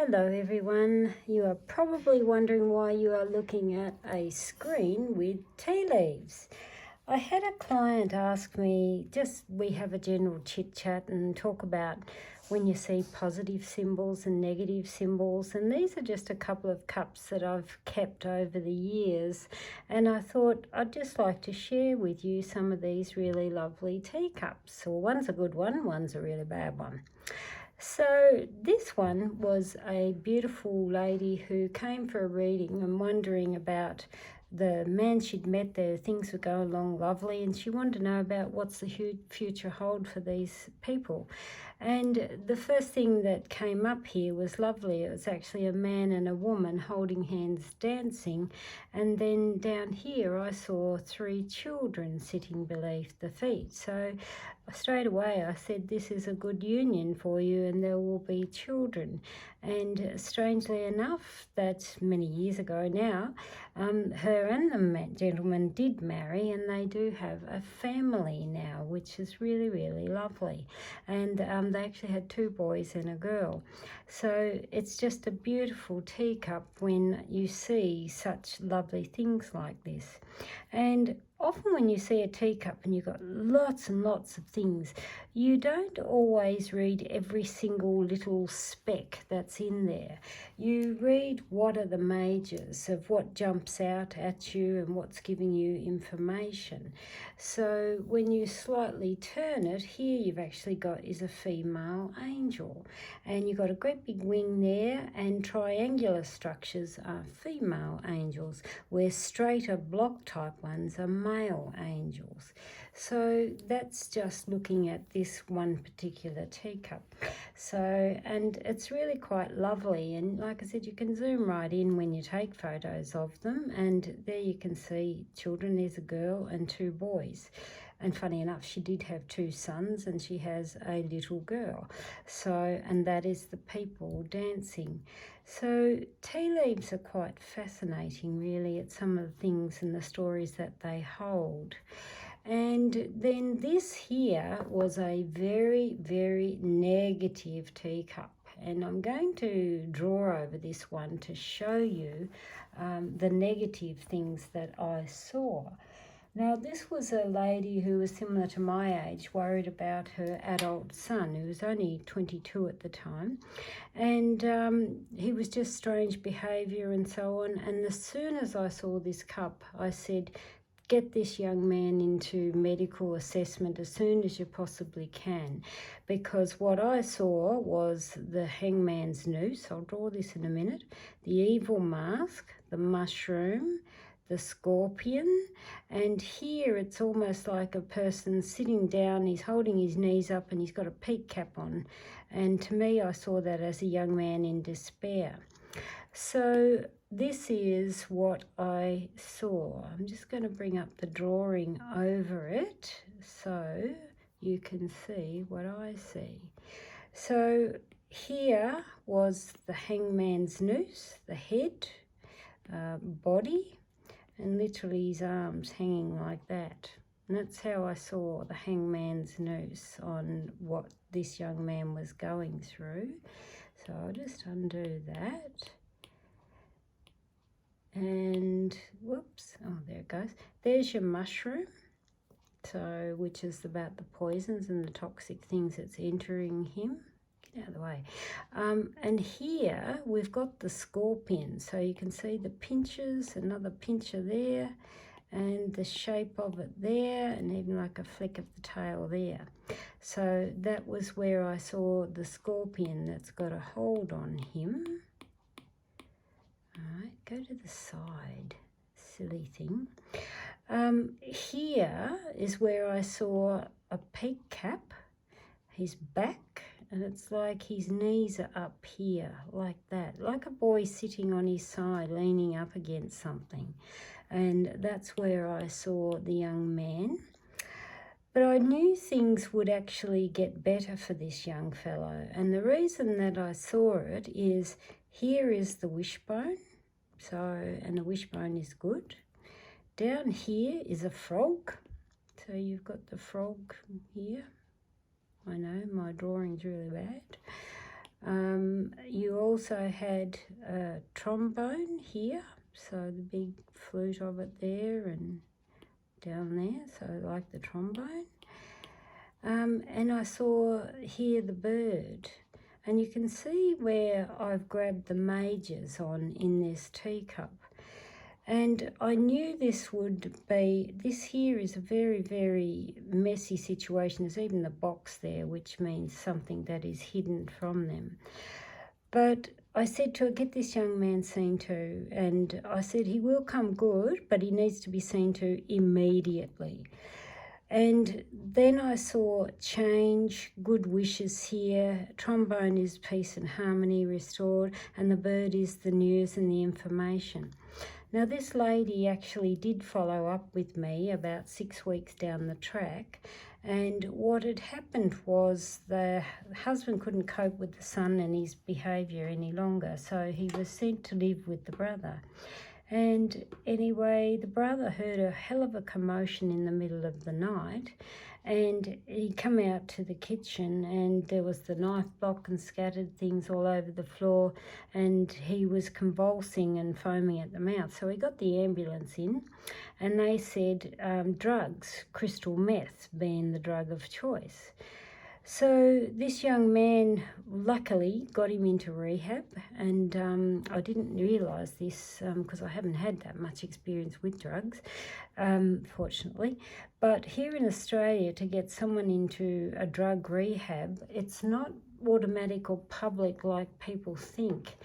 Hello everyone. You are probably wondering why you are looking at a screen with tea leaves. I had a client ask me, we have a general chit chat and talk about when you see positive symbols and negative symbols, and these are just a couple of cups that I've kept over the years, and I thought I'd just like to share with you some of these really lovely teacups. Well, one's a good one, one's a really bad one. So this one was a beautiful lady who came for a reading and wondering about the man she'd met there. Things would go along lovely, and she wanted to know about what's the future hold for these people. And the first thing that came up here was lovely. It was actually a man and a woman holding hands dancing, and then down here I saw 3 children sitting beneath the feet. So straight away I said, this is a good union for you and there will be children. And strangely enough, that's many years ago now, her and the gentleman did marry, and they do have a family now, which is really, really lovely. And they actually had 2 boys and a girl. So it's just a beautiful teacup when you see such lovely things like this. And often when you see a teacup and you've got lots and lots of things, you don't always read every single little speck that's in there. You read what are the majors of what jumps out at you and what's giving you information. So when you slightly turn it, here you've actually got is a female angel, and you've got a great big wing there, and triangular structures are female angels, where straighter block type ones are male angels. So that's just looking at this one particular teacup. So, and it's really quite lovely, and like I said, you can zoom right in when you take photos of them, and there you can see children. There's a girl and 2 boys. And funny enough, she did have 2 sons and she has a little girl. So, and that is the people dancing. So tea leaves are quite fascinating, really, at some of the things and the stories that they hold. And then this here was a very, very negative teacup. And I'm going to draw over this one to show you the negative things that I saw. Now, this was a lady who was similar to my age, worried about her adult son, who was only 22 at the time. And he was just strange behaviour and so on. And as soon as I saw this cup, I said, get this young man into medical assessment as soon as you possibly can, because what I saw was the hangman's noose. I'll draw this in a minute. The evil mask, the mushroom, the scorpion, and here it's almost like a person sitting down, he's holding his knees up and he's got a peak cap on, and to me I saw that as a young man in despair. So this is what I saw. I'm just going to bring up the drawing over it so you can see what I see. So here was the hangman's noose, the head, body, and literally his arms hanging like that. And that's how I saw the hangman's noose on what this young man was going through. So I'll just undo that. And whoops, oh, there it goes. There's your mushroom, so which is about the poisons and the toxic things that's entering him. Get out of the way. And here we've got the scorpion, so you can see the pinches, another pincher there, and the shape of it there, and even like a flick of the tail there. So that was where I saw the scorpion that's got a hold on him. All right, go to the side, silly thing. Here is where I saw a peak cap, his back, and it's like his knees are up here, like that, like a boy sitting on his side, leaning up against something. And that's where I saw the young man. But I knew things would actually get better for this young fellow. And the reason that I saw it is here is the wishbone. So, and the wishbone is good. Down here is a frog. So you've got the frog here. I know my drawing's really bad. You also had a trombone here, so the big flute of it there and down there, so like the trombone. And I saw here the bird, and you can see where I've grabbed the majors on in this teacup. And I knew this here is a very, very messy situation. There's even the box there, which means something that is hidden from them. But I said to her, get this young man seen to. And I said, he will come good, but he needs to be seen to immediately. And then I saw change, good wishes here. Trombone is peace and harmony restored, and the bird is the news and the information. Now, this lady actually did follow up with me about 6 weeks down the track, and what had happened was the husband couldn't cope with the son and his behaviour any longer, so he was sent to live with the brother. And anyway, the brother heard a hell of a commotion in the middle of the night, and he come out to the kitchen, and there was the knife block and scattered things all over the floor, and he was convulsing and foaming at the mouth. So he got the ambulance in, and they said drugs, crystal meth being the drug of choice. So this young man luckily got him into rehab, and I didn't realise this because I haven't had that much experience with drugs, fortunately. But here in Australia, to get someone into a drug rehab, it's not automatic or public like people think.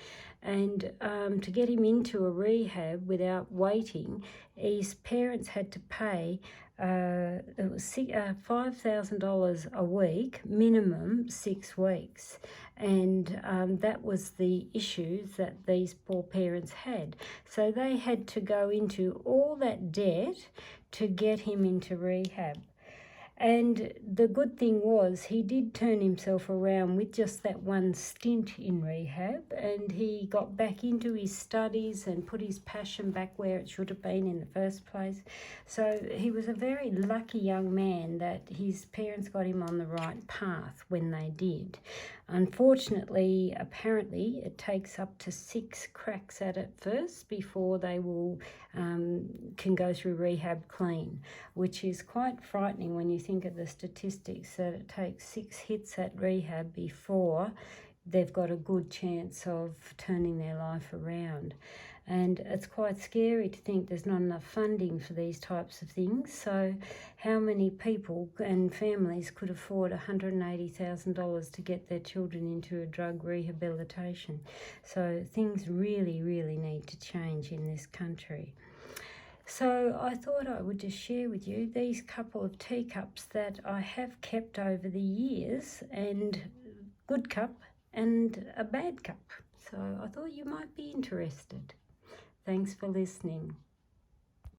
And to get him into a rehab without waiting, his parents had to pay it was $5,000 a week, minimum 6 weeks. And that was the issues that these poor parents had. So they had to go into all that debt to get him into rehab. And the good thing was he did turn himself around with just that one stint in rehab, and he got back into his studies and put his passion back where it should have been in the first place. So he was a very lucky young man that his parents got him on the right path when they did. Unfortunately, apparently, it takes up to 6 cracks at it first before they will can go through rehab clean, which is quite frightening when you think of the statistics that it takes 6 hits at rehab before they've got a good chance of turning their life around. And it's quite scary to think there's not enough funding for these types of things. So how many people and families could afford $180,000 to get their children into a drug rehabilitation? So things really, really need to change in this country. So I thought I would just share with you these couple of teacups that I have kept over the years, and good cup and a bad cup. So I thought you might be interested. Thanks for listening.